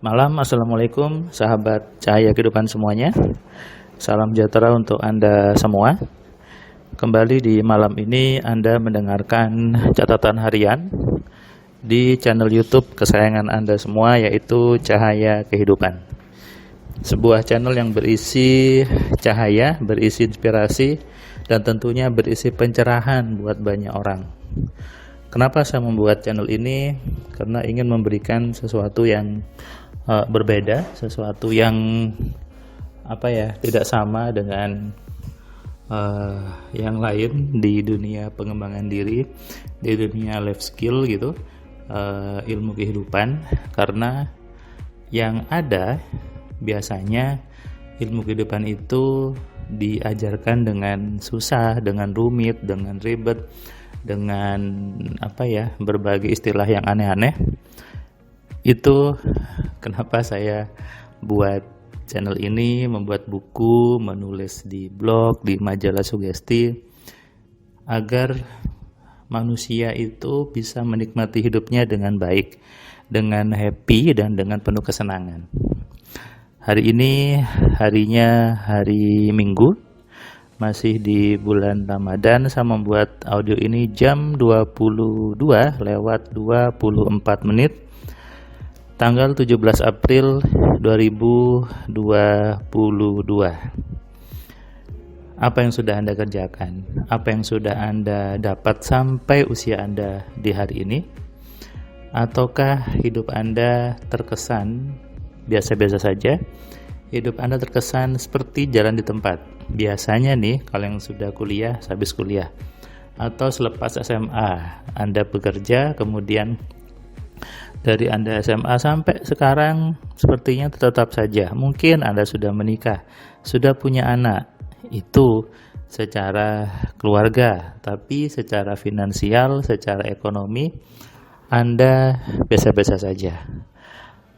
Malam, Assalamualaikum sahabat cahaya kehidupan semuanya. Salam sejahtera untuk Anda semua. Kembali di malam ini Anda mendengarkan catatan harian di channel YouTube kesayangan Anda semua, yaitu Cahaya Kehidupan. Sebuah channel yang berisi cahaya, berisi inspirasi, dan tentunya berisi pencerahan buat banyak orang. Kenapa saya membuat channel ini? Karena ingin memberikan sesuatu yang berbeda, sesuatu yang tidak sama dengan yang lain di dunia pengembangan diri, di dunia life skill gitu, ilmu kehidupan. Karena yang ada biasanya ilmu kehidupan itu diajarkan dengan susah, dengan rumit, dengan ribet, dengan berbagai istilah yang aneh-aneh. Itu kenapa saya buat channel ini, membuat buku, menulis di blog, di majalah sugesti, agar manusia itu bisa menikmati hidupnya dengan baik, dengan happy, dan dengan penuh kesenangan. Hari ini harinya hari Minggu, masih di bulan Ramadan. Saya membuat audio ini jam 22:24 tanggal 17 April 2022. Apa yang sudah Anda kerjakan? Apa yang sudah Anda dapat sampai usia Anda di hari ini? Ataukah hidup Anda terkesan biasa-biasa saja? Hidup Anda terkesan seperti jalan di tempat. Biasanya nih, kalau yang sudah kuliah, habis kuliah, atau selepas SMA, Anda bekerja, kemudian dari Anda SMA sampai sekarang sepertinya tetap saja. Mungkin Anda sudah menikah, sudah punya anak, itu secara keluarga, tapi secara finansial, secara ekonomi, Anda biasa-biasa saja.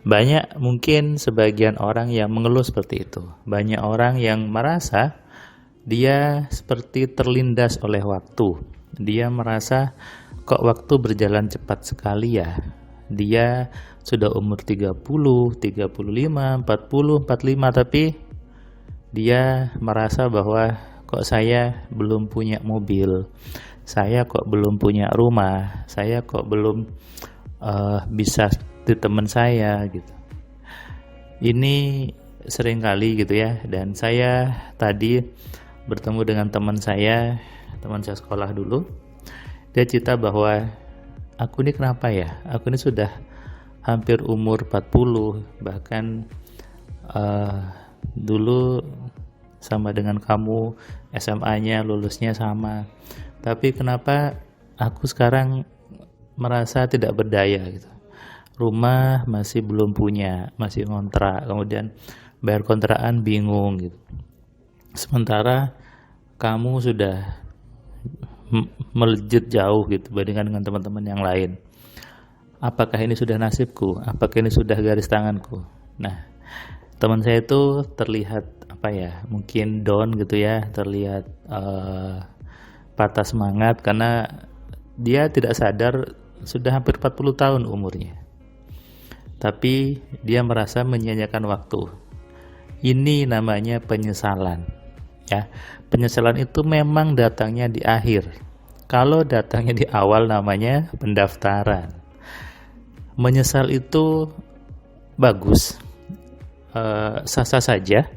Banyak mungkin sebagian orang yang mengeluh seperti itu. Banyak orang yang merasa dia seperti terlindas oleh waktu. Dia merasa kok waktu berjalan cepat sekali ya. Dia sudah umur 30, 35, 40, 45, tapi dia merasa bahwa kok saya belum punya mobil, saya kok belum punya rumah, saya kok belum bisa di teman saya gitu. Ini sering kali gitu ya. Dan saya tadi bertemu dengan teman saya sekolah dulu. Dia cerita bahwa aku ini kenapa ya? Aku ini sudah hampir umur 40, bahkan dulu sama dengan kamu, SMA-nya lulusnya sama. Tapi kenapa aku sekarang merasa tidak berdaya gitu? Rumah masih belum punya, masih ngontrak, kemudian bayar kontrakan bingung gitu. Sementara kamu sudah melejit jauh gitu bandingkan dengan teman-teman yang lain. Apakah ini sudah nasibku? Apakah ini sudah garis tanganku? Nah, teman saya itu terlihat mungkin down gitu ya, terlihat patah semangat karena dia tidak sadar sudah hampir 40 tahun umurnya. Tapi dia merasa menyia-nyiakan waktu. Ini namanya penyesalan. Ya, penyesalan itu memang datangnya di akhir. Kalau datangnya di awal namanya pendaftaran. Menyesal itu bagus, sah-sah saja.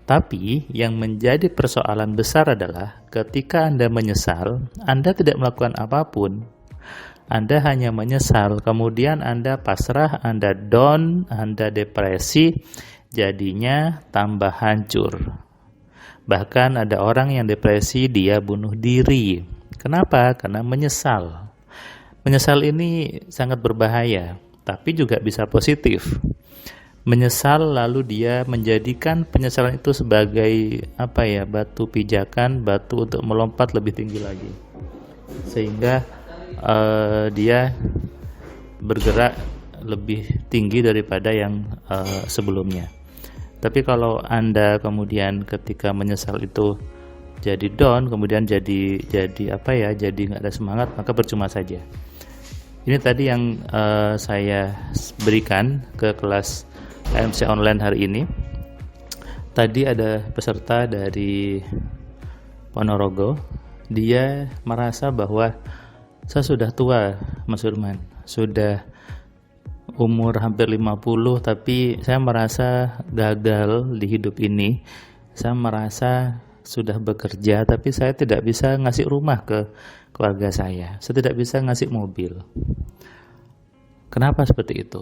Tapi yang menjadi persoalan besar adalah ketika Anda menyesal, Anda tidak melakukan apapun. Anda hanya menyesal, kemudian Anda pasrah, Anda down, Anda depresi, jadinya tambah hancur. Bahkan ada orang yang depresi, dia bunuh diri. Kenapa? Karena menyesal. Menyesal ini sangat berbahaya, tapi juga bisa positif. Menyesal lalu dia menjadikan penyesalan itu sebagai batu pijakan, batu untuk melompat lebih tinggi lagi. Sehingga dia bergerak lebih tinggi daripada yang sebelumnya. Tapi kalau Anda kemudian ketika menyesal itu jadi down, kemudian jadi nggak ada semangat, maka percuma saja. Ini tadi yang saya berikan ke kelas AMC online hari ini. Tadi ada peserta dari Ponorogo, dia merasa bahwa saya sudah tua, Mas Firman, sudah umur hampir 50, tapi saya merasa gagal di hidup ini. Saya merasa sudah bekerja, tapi saya tidak bisa ngasih rumah ke keluarga saya tidak bisa ngasih mobil. Kenapa seperti itu?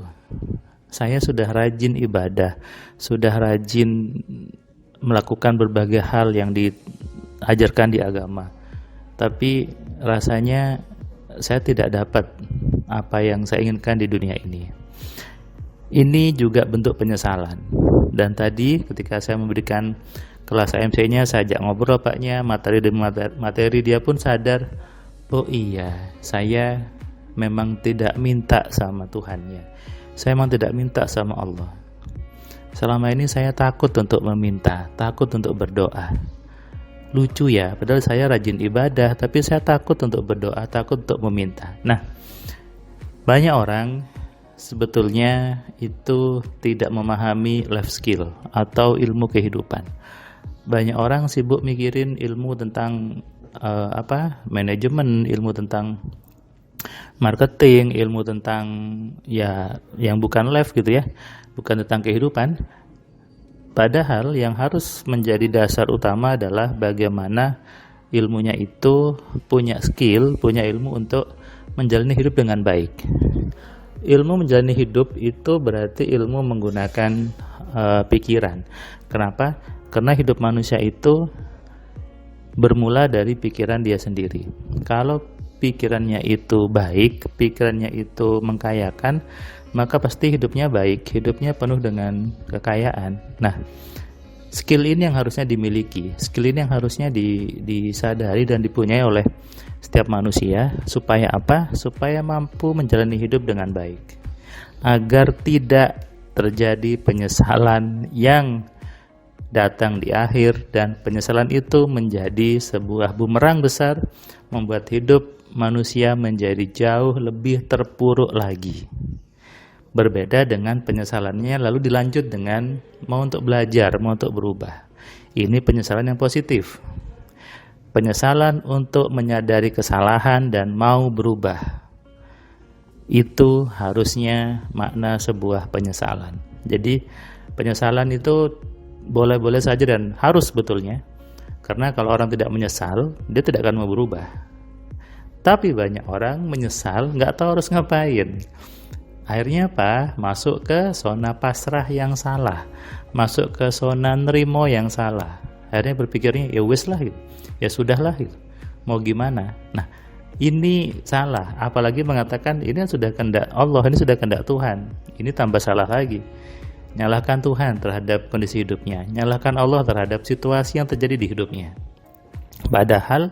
Saya sudah rajin ibadah, sudah rajin melakukan berbagai hal yang diajarkan di agama, tapi rasanya saya tidak dapat apa yang saya inginkan di dunia ini. Ini juga bentuk penyesalan. Dan tadi ketika saya memberikan kelas AMC-nya, saya ajak ngobrol Paknya, materi demi materi, dia pun sadar, oh iya, saya memang tidak minta sama Tuhannya. Saya memang tidak minta sama Allah. Selama ini saya takut untuk meminta, takut untuk berdoa. Lucu ya, padahal saya rajin ibadah, tapi saya takut untuk berdoa, takut untuk meminta. Nah, banyak orang sebetulnya itu tidak memahami life skill atau ilmu kehidupan. Banyak orang sibuk mikirin ilmu tentang manajemen, ilmu tentang marketing, ilmu tentang ya yang bukan life gitu ya, bukan tentang kehidupan. Padahal yang harus menjadi dasar utama adalah bagaimana ilmunya itu punya skill, punya ilmu untuk menjalani hidup dengan baik. Ilmu menjalani hidup itu berarti ilmu menggunakan pikiran. Kenapa? Karena hidup manusia itu bermula dari pikiran dia sendiri. Kalau pikirannya itu baik, pikirannya itu mengkayakan, maka pasti hidupnya baik, hidupnya penuh dengan kekayaan. Nah, skill ini yang harusnya dimiliki, skill ini yang harusnya disadari dan dipunyai oleh setiap manusia. Supaya apa? Supaya mampu menjalani hidup dengan baik, agar tidak terjadi penyesalan yang datang di akhir, dan penyesalan itu menjadi sebuah bumerang besar, membuat hidup manusia menjadi jauh lebih terpuruk lagi. Berbeda dengan penyesalannya lalu dilanjut dengan mau untuk belajar, mau untuk berubah. Ini penyesalan yang positif. Penyesalan untuk menyadari kesalahan dan mau berubah. Itu harusnya makna sebuah penyesalan. Jadi penyesalan itu boleh-boleh saja dan harus sebetulnya. Karena kalau orang tidak menyesal, dia tidak akan mau berubah. Tapi banyak orang menyesal, nggak tahu harus ngapain. Akhirnya apa? Masuk ke zona pasrah yang salah, masuk ke zona nerimo yang salah. Akhirnya berpikirnya ya wis lah gitu, ya sudah lah gitu, mau gimana. Nah, ini salah. Apalagi mengatakan ini sudah kehendak Allah, ini sudah kehendak Tuhan. Ini tambah salah lagi. Nyalahkan Tuhan terhadap kondisi hidupnya, nyalahkan Allah terhadap situasi yang terjadi di hidupnya. Padahal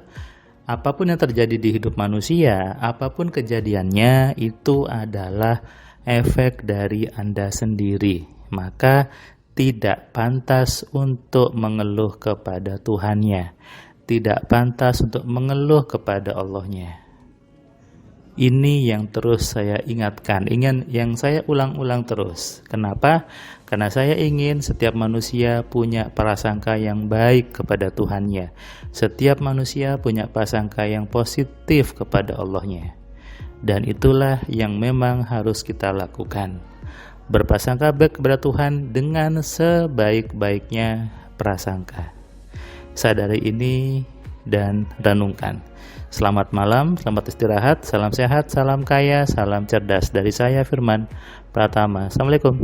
apapun yang terjadi di hidup manusia, apapun kejadiannya, itu adalah efek dari Anda sendiri. Maka tidak pantas untuk mengeluh kepada Tuhannya, tidak pantas untuk mengeluh kepada Allahnya. Ini yang terus saya ingatkan, yang saya ulang-ulang terus. Kenapa? Karena saya ingin setiap manusia punya prasangka yang baik kepada Tuhannya. Setiap manusia punya prasangka yang positif kepada Allahnya. Dan itulah yang memang harus kita lakukan. Berprasangka baik kepada Tuhan dengan sebaik-baiknya prasangka. Sadari ini dan renungkan. Selamat malam, selamat istirahat, salam sehat, salam kaya, salam cerdas dari saya Firman Pratama. Assalamualaikum.